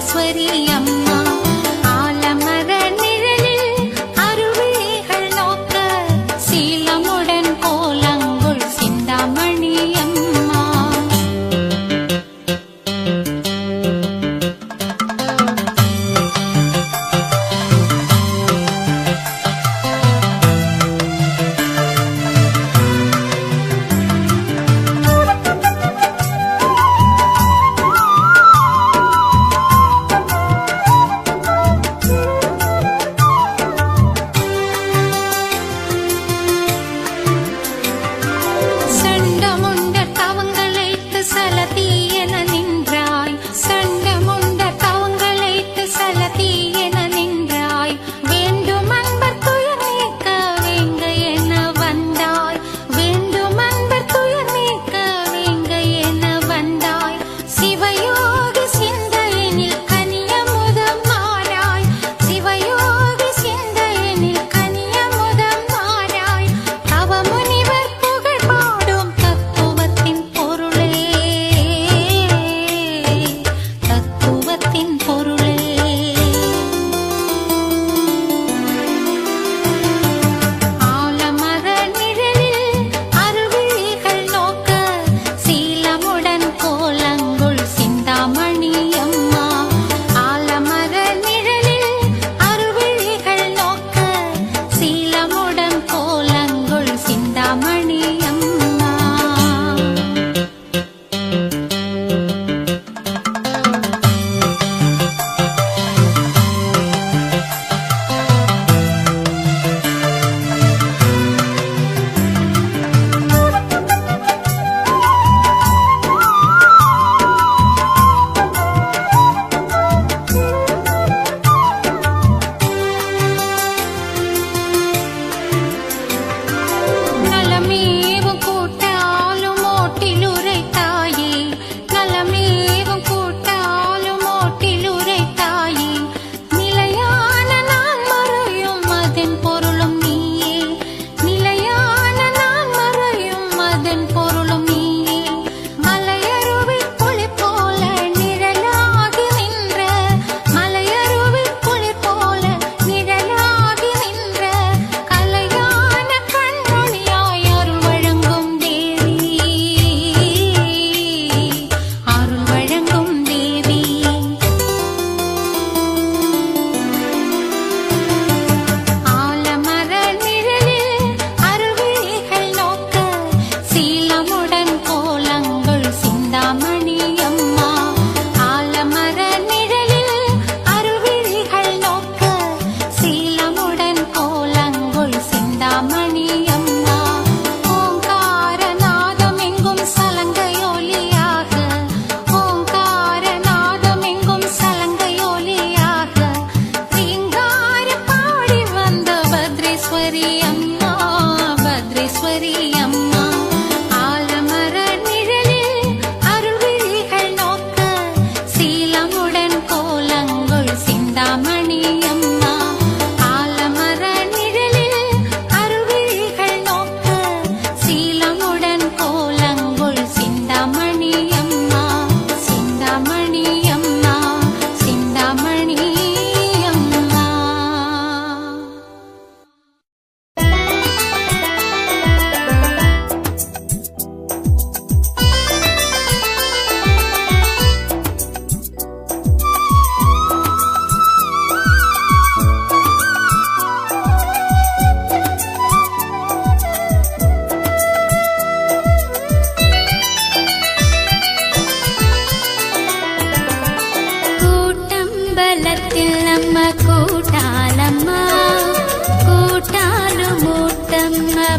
பத்ரேஸ்வரி அம்மா ஆலமர நிழலில் அருவிகள் நோக்க சீலமுடன் கோலங்குள் சிந்தாமணி அம்மா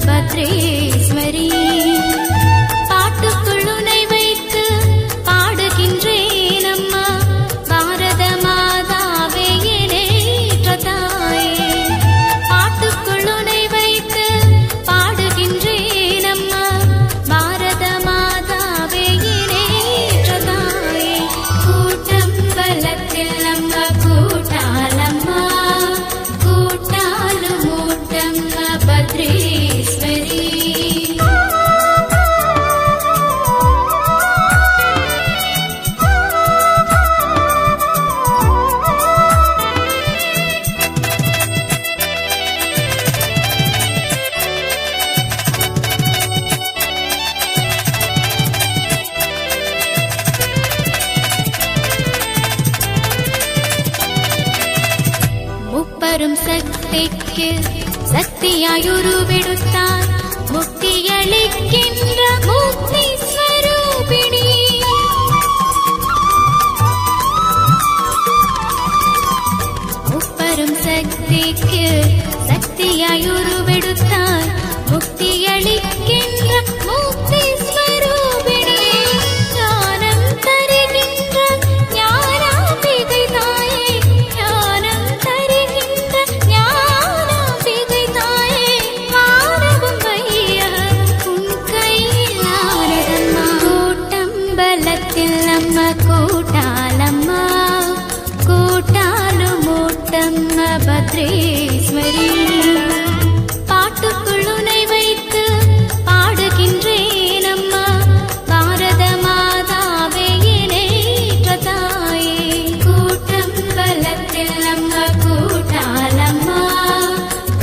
பத்ரேஸ்வரி பாட்டுக்குள்ளுனை வைத்து பாடுகின்றேன் அம்மா பாரத மாதாவே ஏற்ற தாயே பாட்டுக்குள்ளுனை வைத்து பாடுகின்றேன் அம்மா பாரத மாதாவே ஏற்ற தாயே கூட்டம் பலத்தில் நம்ம கூட்டாலம்மா கூட்டாலும் மூட்டம் பத்ரேஸ்வரி முப்பெரும் சக்திக்கு சக்தியாயுருவெடுத்தார் முக்தியளிக்கின்ற முக்தி ஸ்வரூபிணி. முப்பெரும் சக்திக்கு சக்தியாயுருவெடுத்தார் முக்தியளிக்கின்ற முக்தி ஸ்வரூபிணி. ஞானம் தருகின்ற ஞானாம்பிகை தாயே, ஞானம் தருகின்ற ஞானாம்பிகை தாயே, வானவும் வையகம் உன் கையில் ஆனதம்மா. கூட்டம்பலத்தில் அம்மா கூட்டாலம்மா, கூட்டாலும் மூட்டம்மா பத்ரேஸ்வரி. பாட்டுக்குள் உனை வைத்து பாடுகின்றேன் அம்மா, பாரத மாதாவே எனேற்ற தாயே. கூட்டம்பலத்தில் அம்மா கூட்டாலம்மா,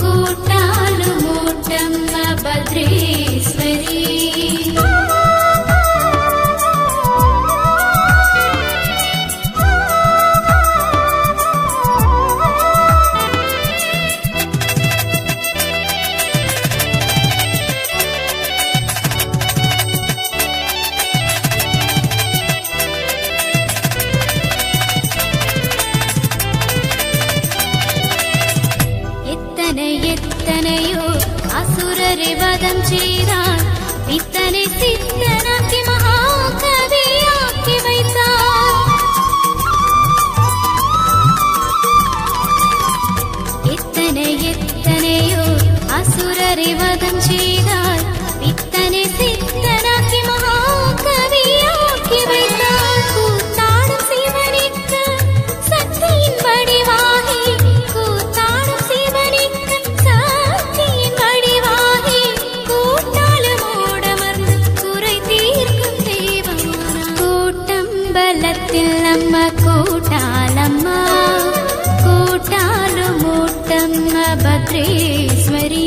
கூட்டாலும் மூட்டம்மா பத்ரேஸ்வரி. எத்தனையோ அசுரரை வதம் செய்தார், இத்தனை சித்தனாக்கி மகாகவியாக்கி வைத்தார். எத்தனையோ அசுரரை வதம் செய்தார், இத்தனை சித்தனாக்கி மகாகவியாக்கி வைத்தார். கூத்தாடும் சிவனுக்கு சக்தியின் வடிவாகி, கூத்தாடும் சிவனுக்கு சக்தியின் வடிவாகி, கூட்டாலும் ஓடமர்ந்து குறை தீர்க்கும் தெய்வமான. கூட்டம்பலத்தில் அம்மா கூட்டாலம்மா, கூட்டாலும் மூட்டம்மா பத்ரேஸ்வரி.